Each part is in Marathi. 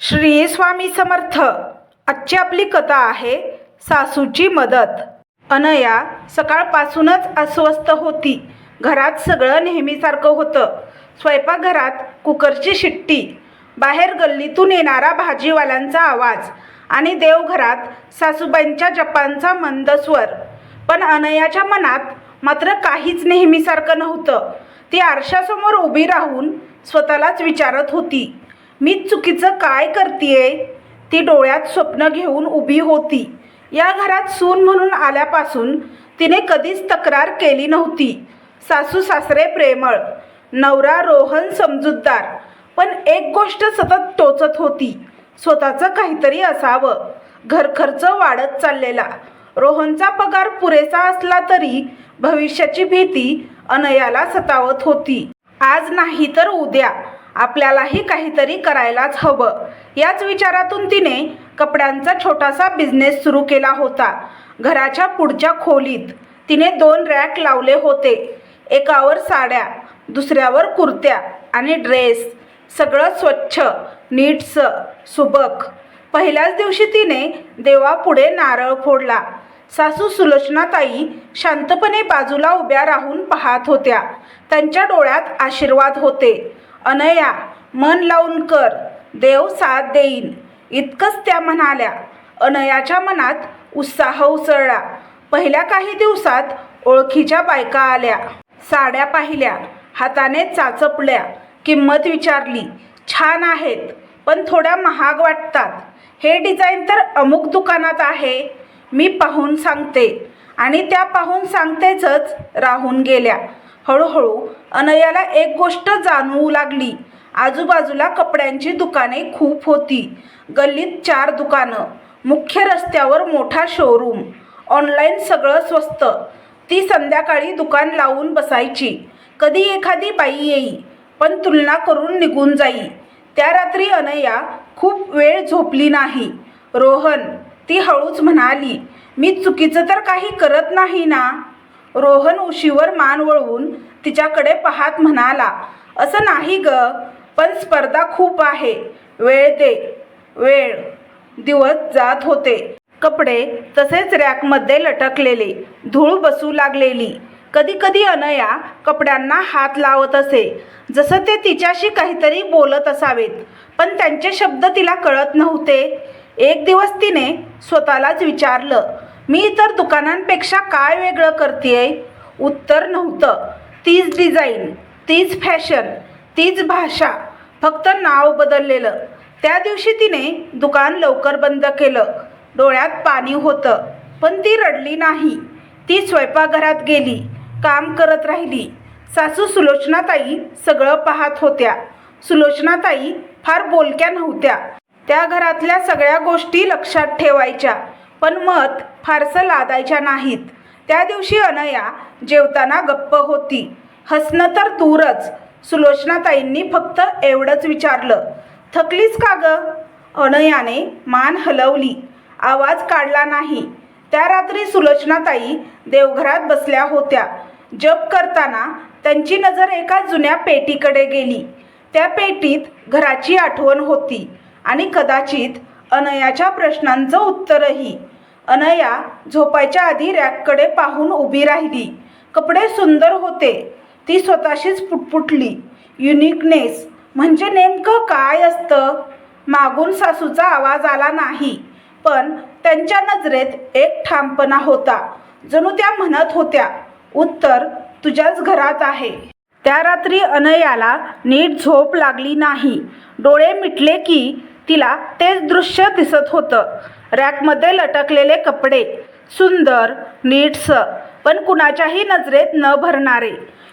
श्री स्वामी समर्थ। आजची आपली कथा आहे सासूची मदत। अनया सकाळपासूनच अस्वस्थ होती। घरात सगळं नेहमीसारखं होतं। स्वयंपाकघरात कुकरची शिट्टी, बाहेर गल्लीतून येणारा भाजीवाल्यांचा आवाज आणि देवघरात सासूबाईंच्या जपांचा मंद स्वर। पण अनयाच्या मनात मात्र काहीच नेहमीसारखं नव्हतं। ती आरशासमोर उभी राहून स्वतःलाच विचारत होती, मी चुकीचं काय करतेय? ती डोळ्यात स्वप्न घेऊन उभी होती। या घरात सून म्हणून आल्यापासून तिने कधीच तक्रार केली नव्हती। सासू सासरे प्रेमळ, नवरा रोहन समजूतदार, पण एक गोष्ट सतत टोचत होती, स्वतःचं काहीतरी असावं। घरखर्च वाढत चाललेला, रोहनचा पगार पुरेसा असला तरी भविष्याची भीती अनयाला सतावत होती। आज नाही तर उद्या आपल्यालाही काहीतरी करायलाच हवं। याच विचारातून तिने कपड्यांचा छोटासा बिझनेस सुरू केला होता। घराच्या पुढच्या खोलीत तिने 2 रॅक लावले होते। एकावर साड्या, दुसऱ्यावर कुर्त्या आणि ड्रेस, सगळं स्वच्छ, नीटसं, सुबक। पहिल्याच दिवशी तिने देवापुढे नारळ फोडला। सासू सुलोचनाताई शांतपणे बाजूला उभ्या राहून पाहत होत्या। त्यांच्या डोळ्यात आशीर्वाद होते। अनया, मन लावून कर, देव साथ देईन, इतकंच त्या म्हणाल्या। अनयाच्या मनात उत्साह उसळला। पहिल्या काही दिवसात ओळखीच्या बायका आल्या, साड्या पाहिल्या, हाताने चाचपल्या, किंमत विचारली। छान आहेत, पण थोड्या महाग वाटतात। हे डिझाईन तर अमुक दुकानात आहे, मी पाहून सांगते। आणि त्या पाहून सांगतेच राहून गेल्या। हळूहळू अनयाला एक गोष्ट जाणवू लागली, आजूबाजूला कपड्यांची दुकाने खूप होती। गल्लीत 4 दुकानं, मुख्य रस्त्यावर मोठा शोरूम, ऑनलाईन सगळं स्वस्त। ती संध्याकाळी दुकान लावून बसायची। कधी एखादी बाई येई, पण तुलना करून निघून जाई। त्या रात्री अनया खूप वेळ झोपली नाही। रोहन, ती हळूच म्हणाली, मी चुकीचं तर काही करत नाही ना? रोहन उशीवर मान वळवून तिच्याकडे पाहत म्हणाला, असं नाही ग, पण स्पर्धा खूप आहे, वेळ दे, वेळ। दिवस जात होते। कपडे तसेच रॅकमध्ये लटकलेले, धूळ बसू लागलेली। कधी कधी अनया कपड्यांना हात लावत असे, जसं ते तिच्याशी काहीतरी बोलत असावेत, पण त्यांचे शब्द तिला कळत नव्हते। एक दिवस तिने स्वतःलाच विचारलं, मी इतर दुकानांपेक्षा काय वेगळं करतेय? उत्तर नव्हतं। तीच डिझाईन, तीच फॅशन, तीच भाषा, फक्त नाव बदललेलं। त्या दिवशी तिने दुकान लवकर बंद केलं। डोळ्यात पाणी होतं, पण ती रडली नाही। ती स्वयंपाकघरात गेली, काम करत राहिली। सासू सुलोचनाताई सगळं पाहत होत्या। सुलोचनाताई फार बोलक्या नव्हत्या। त्या घरातल्या सगळ्या गोष्टी लक्षात ठेवायच्या, पण मत फारसं लादायच्या नाहीत। त्या दिवशी अनया जेवताना गप्प होती। हसणं तर दूरच। सुलोचनाताईंनी फक्त एवढंच विचारलं, थकलीस का ग? अनयाने मान हलवली, आवाज काढला नाही। त्या रात्री सुलोचनाताई देवघरात बसल्या होत्या। जप करताना त्यांची नजर एका जुन्या पेटीकडे गेली। त्या पेटीत घराची आठवण होती आणि कदाचित अनयाच्या प्रश्नांचं उत्तरही। अनया झोपायच्या आधी रॅककडे पाहून उभी राहिली। कपडे सुंदर होते। ती स्वतःशीच पुटपुटली, युनिकनेस म्हणजे नेमकं काय असतं? मागून सासूचा आवाज आला नाही, पण त्यांच्या नजरेत एक ठामपणा होता, जणू त्या म्हणत होत्या, उत्तर तुझ्याच घरात आहे। त्या रात्री अनयाला नीट झोप लागली नाही। डोळे मिटले की तिला तेच दृश्य दिसत होतं। रॅकमध्ये लटकलेले कपडे, सुंदर, नीटसं, पण कुणाच्याही नजरेत न भरणारे।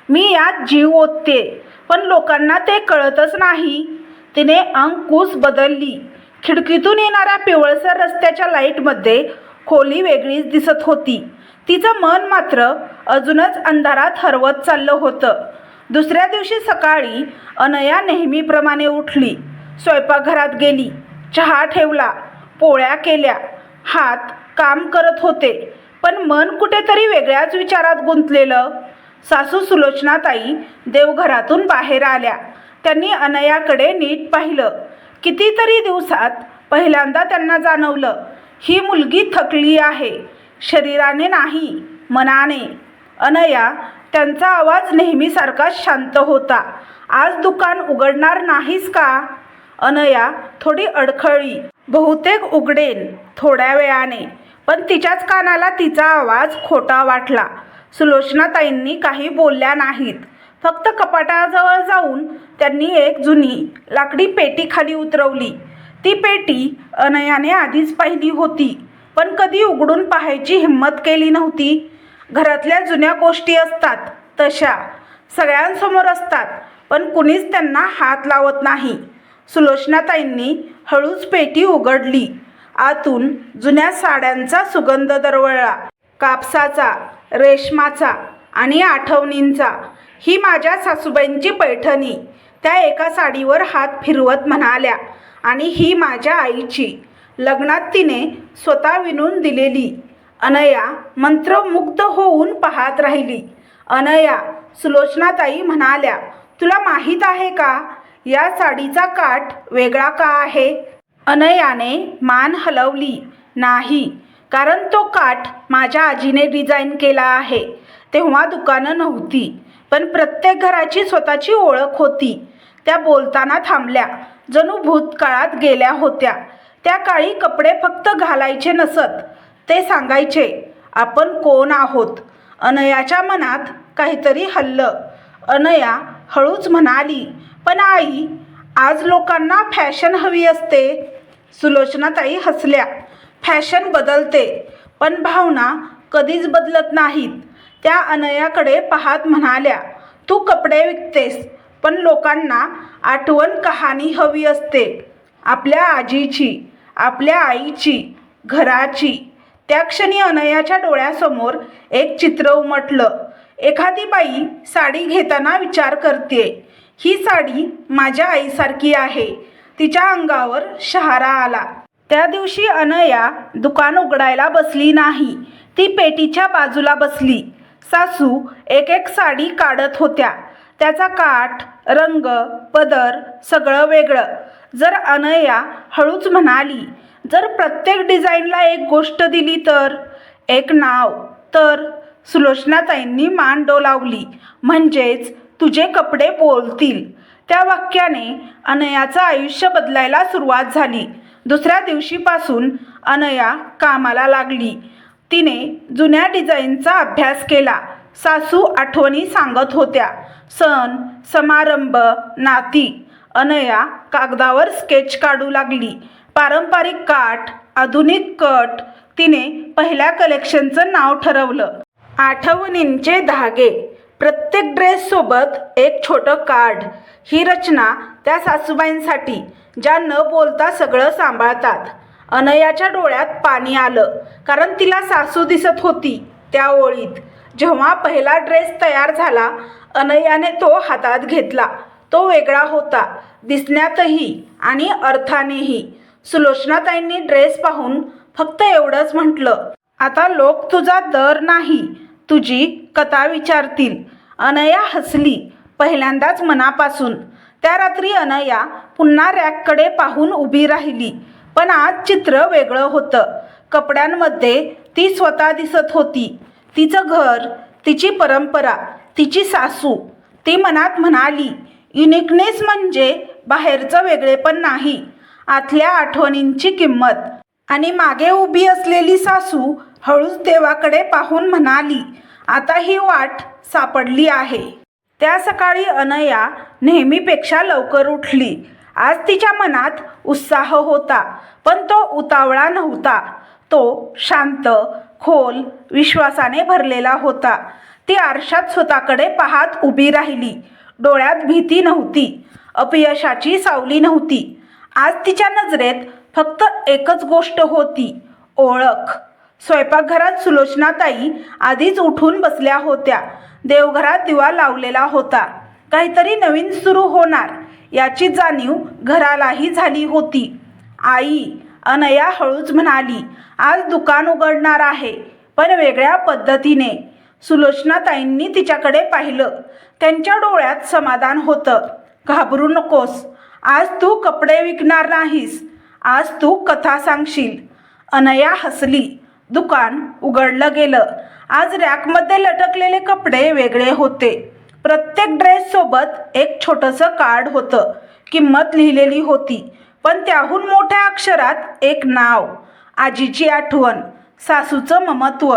मी यात जीव ओतते, पण लोकांना ते कळतच नाही। तिने अंकुश बदलली। खिडकीतून येणाऱ्या पिवळसर रस्त्याच्या लाईटमध्ये खोली वेगळीच दिसत होती। तिचं मन मात्र अजूनच अंधारात हरवत चाललं होतं। दुसऱ्या दिवशी सकाळी अनया नेहमीप्रमाणे उठली, स्वयंपाकघरात गेली, चहा ठेवला, पोळ्या केल्या। हात काम करत होते, पण मन कुठेतरी वेगळ्याच विचारात गुंतलेलं। सासू सुलोचनाताई देवघरातून बाहेर आल्या। त्यांनी अनयाकडे नीट पाहिलं। कितीतरी दिवसात पहिल्यांदा त्यांना जाणवलं, ही मुलगी थकली आहे, शरीराने नाही, मनाने. अनया, त्यांचा आवाज नेहमीसारखाच शांत होता. आज दुकान उघडणार नाहीस का? अनया थोडी अडखळली. बहुतेक उघडेन थोड्या वेळाने. पण तिच्याच कानाला तिचा आवाज खोटा वाटला. सुलोचनाताईंनी काही बोलल्या नाहीत. फक्त कपाटाजवळ जाऊन त्यांनी एक जुनी लाकडी पेटी खाली उतरवली. ती पेटी अनयाने आधीच पाहिली होती, पण कधी उघडून पाहायची हिंमत केली नव्हती. घरातल्या जुन्या गोष्टी असतात तशा सगळ्यांसमोर असतात, पण कुणीच त्यांना हात लावत नाही. सुलोचनाताईंनी हळूच पेटी उघडली. आतून जुन्या साड्यांचा सुगंध दरवळला. कापसाचा, रेशमाचा आणि आठवणींचा. ही माझ्या सासूबाईंची पैठणी, त्या एका साडीवर हात फिरवत म्हणाल्या. आणि ही माझ्या आईची, लग्नात तिने स्वतः विणून दिलेली. अनया मंत्रमुग्ध होऊन पाहत राहिली. अनया, सुलोचनाताई म्हणाल्या, तुला माहीत आहे का, या साडीचा काठ वेगळा का आहे? अनयाने मान हलवली. नाही, कारण तो काठ माझ्या आजीने डिझाईन केला आहे. तेव्हा दुकानं नव्हती, पण प्रत्येक घराची स्वतःची ओळख होती. त्या बोलताना थांबल्या, जणू भूतकाळात गेल्या होत्या. त्या काळी कपडे फक्त घालायचे नसत, ते सांगायचे आपण कोण आहोत. अनयाच्या मनात काहीतरी हललं. अनया हळूच म्हणाली, पण आई, आज लोकांना फॅशन हवी असते. सुलोचनाताई हसल्या. फॅशन बदलते, पण भावना कधीच बदलत नाहीत. त्या अनयाकडे पाहत म्हणाल्या, तू कपडे विकतेस, पण लोकांना आठवण कहाणी हवी असते. आपल्या आजीची, आपल्या आईची, घराची. त्या क्षणी अनयाच्या डोळ्यासमोर एक चित्र उमटलं. एखादी बाई साडी घेताना विचार करते, ही साडी माझ्या आईसारखी आहे. तिच्या अंगावर शहारा आला. त्या दिवशी अनया दुकान उघडायला बसली नाही. ती पेटीच्या बाजूला बसली. सासू एक एक साडी काढत होत्या. त्याचा काठ, रंग, पदर सगळं वेगळं. जर अनया हळूच म्हणाली, जर प्रत्येक डिझाईनला एक गोष्ट दिली तर? एक नाव तर? सुलोचनाताईंनी मान डोलावली. म्हणजेच तुझे कपडे बोलतील. त्या वाक्याने अनयाचं आयुष्य बदलायला सुरुवात झाली. दुसऱ्या दिवशीपासून अनया कामाला लागली. तिने जुन्या डिझाईनचा अभ्यास केला. सासू आठवणी सांगत होत्या, सण, समारंभ, नाती. अनया कागदावर स्केच काढू लागली. पारंपरिक काठ, आधुनिक कट. तिने पहिल्या कलेक्शनचं नाव ठरवलं. आठवणींचे धागे. प्रत्येक ड्रेससोबत एक छोटं कार्ड. ही रचना त्या सासूबाईंसाठी, ज्या न बोलता सगळं सांभाळतात. अनयाच्या डोळ्यात पाणी आलं, कारण तिला सासू दिसत होती त्या ओळीत. जेव्हा पहिला ड्रेस तयार झाला, अनयाने तो हातात घेतला. तो वेगळा होता, दिसण्यातही आणि अर्थानेही. सुलोचनाताईंनी ड्रेस पाहून फक्त एवढंच म्हटलं, आता लोक तुझा दर नाही, तुझी कथा विचारतील. अनया हसली, पहिल्यांदाच मनापासून. त्या रात्री अनया पुन्हा रॅककडे पाहून उभी राहिली. पण आज चित्र वेगळं होतं. कपड्यांमध्ये ती स्वतः दिसत होती. तिचं घर, तिची परंपरा, तिची सासू. ती मनात म्हणाली, युनिकनेस म्हणजे बाहेरचं वेगळेपण नाही, आतल्या आठवणींची किंमत. आणि मागे उभी असलेली सासू हळूच देवाकडे पाहून म्हणाली, आता ही वाट सापडली आहे. त्या सकाळी अनया नेहमीपेक्षा लवकर उठली. आज तिच्या मनात उत्साह होता, पण तो उतावळा नव्हता. तो शांत, खोल, विश्वासाने भरलेला होता. ती आरशात स्वतःकडे पाहत उभी राहिली. डोळ्यात भीती नव्हती, अपयशाची सावली नव्हती. आज तिच्या नजरेत फक्त एकच गोष्ट होती, ओळख. स्वयंपाकघरात सुलोचनाताई आधीच उठून बसल्या होत्या. देवघरात दिवा लावलेला होता. काहीतरी नवीन सुरू होणार याची जाणीव घरालाही झाली होती. आई, अनया हळूच म्हणाली, आज दुकान उघडणार आहे, पण वेगळ्या पद्धतीने. सुलोचनाताईंनी तिच्याकडे पाहिलं. त्यांच्या डोळ्यात समाधान होतं. घाबरू नकोस, आज तू कपडे विकणार नाहीस, आज तू कथा सांगशील. अनया हसली. दुकान उघडलं गेलं. आज रॅकमध्ये लटकलेले कपडे वेगळे होते. प्रत्येक ड्रेससोबत एक छोटंसं कार्ड होतं. किंमत लिहिलेली होती, पण त्याहून मोठ्या अक्षरात एक नाव. आजीची आठवण, सासूचं ममत्व,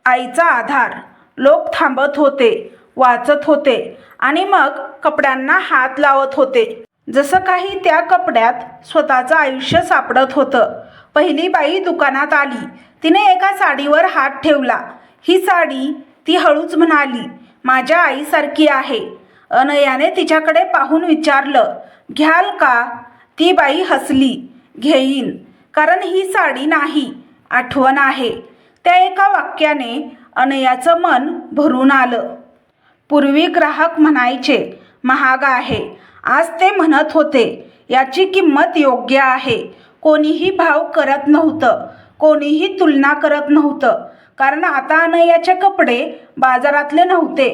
आईचा आधार. लोक थांबत होते, वाचत होते आणि मग कपड्यांना हात लावत होते. जसं काही त्या कपड्यात स्वतःचं आयुष्य सापडत होतं. पहिली बाई दुकानात आली. तिने एका साडीवर हात ठेवला. ही साडी, ती हळूच म्हणाली, माझ्या आईसारखी आहे. अनयाने तिच्याकडे पाहून विचारलं, घ्याल का? ती बाई हसली. घेईन, कारण ही साडी नाही, आठवण आहे. त्या एका वाक्याने अनयाचं मन भरून आलं. पूर्वी ग्राहक म्हणायचे महाग आहे. आज ते म्हणत होते याची किंमत योग्य आहे. कोणीही भाव करत नव्हतं, कोणीही तुलना करत नव्हतं. कारण आता अनयाचे कपडे बाजारातले नव्हते,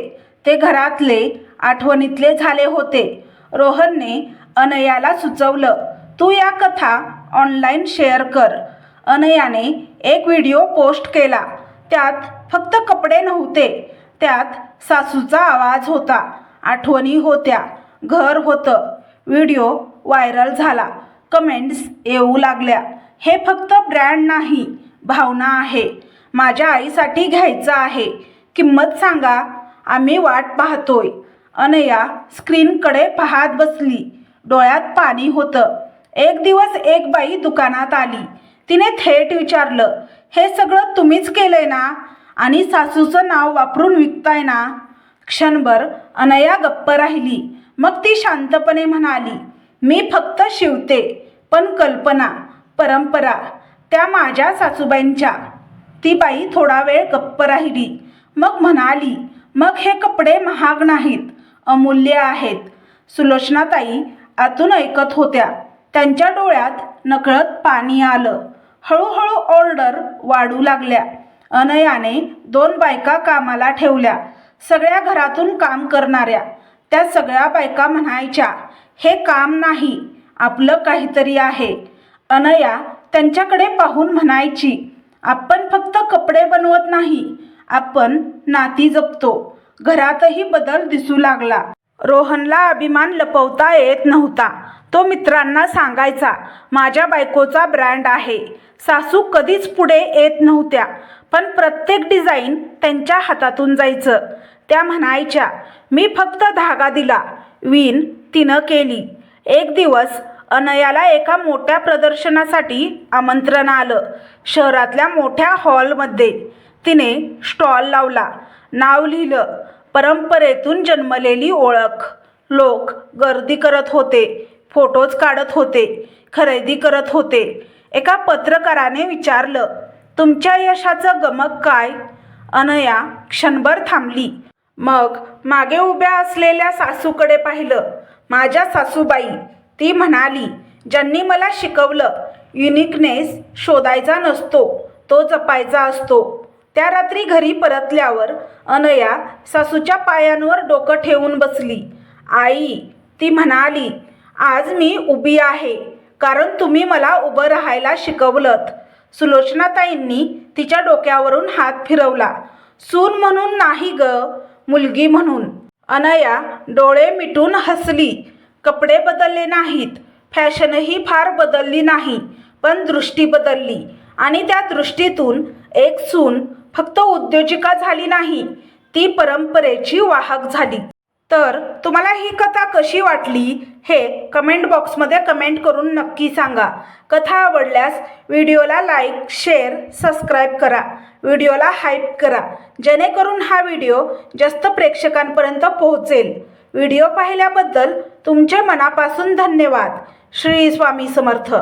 ते घरातले, आठवणीतले झाले होते. रोहनने अनयाला सुचवलं, तू या कथा ऑनलाईन शेअर कर. अनयाने एक व्हिडिओ पोस्ट केला. त्यात फक्त कपडे नव्हते, त्यात सासूचा आवाज होता, आठवणी होत्या, घर होतं. व्हिडिओ व्हायरल झाला. कमेंट्स येऊ लागल्या, हे फक्त ब्रँड नाही, भावना आहे. माझ्या आईसाठी घ्यायचं आहे, किंमत सांगा, आम्ही वाट पाहतोय. अनया स्क्रीनकडे पाहत बसली. डोळ्यात पाणी होतं. एक दिवस एक बाई दुकानात आली. तिने थेट विचारलं, हे सगळं तुम्हीच केलंय ना? आणि सासूचं नाव वापरून विकताय ना? क्षणभर अनया गप्प राहिली. मग ती शांतपणे म्हणाली, मी फक्त शिवते, पण कल्पना, परंपरा त्या माझ्या सासूबाईंच्या. ती बाई थोडा वेळ गप्प राहिली. मग म्हणाली, मग हे कपडे महाग नाहीत, अमूल्य आहेत. सुलोचनाताई आतून ऐकत होत्या. त्यांच्या डोळ्यात नकळत पाणी आलं. हळूहळू ऑर्डर वाढू लागल्या. अनयाने 2 बायका कामाला ठेवल्या, सगळ्या घरातून काम करणाऱ्या. त्या सगळ्या बायका म्हणायच्या, हे काम नाही, आपलं काहीतरी आहे. अनया त्यांच्याकडे पाहून म्हणायची, आपण फक्त कपडे बनवत नाही, आपण नाती जपतो. घरातही बदल दिसू लागला. रोहनला अभिमान लपवता येत नव्हता. तो मित्रांना सांगायचा, माझ्या बायकोचा ब्रँड आहे. सासू कधीच पुढे येत नव्हत्या, पण प्रत्येक डिझाईन त्यांच्या हातातून जायचं. त्या म्हणायच्या, मी फक्त धागा दिला, विण तिनं केली. एक दिवस अनयाला एका मोठ्या प्रदर्शनासाठी आमंत्रण आलं. शहरातल्या मोठ्या हॉलमध्ये. तिने स्टॉल लावला. नाव लिहिलं, परंपरेतून जन्मलेली ओळख. लोक गर्दी करत होते, फोटोज काढत होते, खरेदी करत होते. एका पत्रकाराने विचारलं, तुमच्या यशाचं गमक काय? अनया क्षणभर थांबली. मग मागे उभ्या असलेल्या सासूकडे पाहिलं. माझ्या सासूबाई, ती म्हणाली, ज्यांनी मला शिकवलं, युनिकनेस शोधायचा नसतो, तो जपायचा असतो. त्या रात्री घरी परतल्यावर अनया सासूच्या पायांवर डोकं ठेवून बसली. आई, ती म्हणाली, आज मी उभी आहे, कारण तुम्ही मला उभं राहायला शिकवलंत. सुलोचनाताईंनी तिच्या डोक्यावरून हात फिरवला. सून म्हणून नाही ग, मुलगी म्हणून. अनया डोळे मिटून हसली. कपडे बदलले नाहीत, फॅशनही फार बदलली नाही, पण दृष्टी बदलली. आणि त्या दृष्टीतून एक सून फक्त उद्योजिका झाली नाही, ती परंपरेची वाहक झाली. तर तुम्हाला ही कथा कशी वाटली हे कमेंट बॉक्समध्ये कमेंट करून नक्की सांगा. कथा आवडल्यास व्हिडिओला लाईक, शेअर, सबस्क्राईब करा. व्हिडिओला हाईप करा, जेणेकरून हा व्हिडिओ जास्त प्रेक्षकांपर्यंत पोहोचेल. व्हिडिओ पाहिल्याबद्दल तुमचे मनापासून धन्यवाद. श्री स्वामी समर्थ.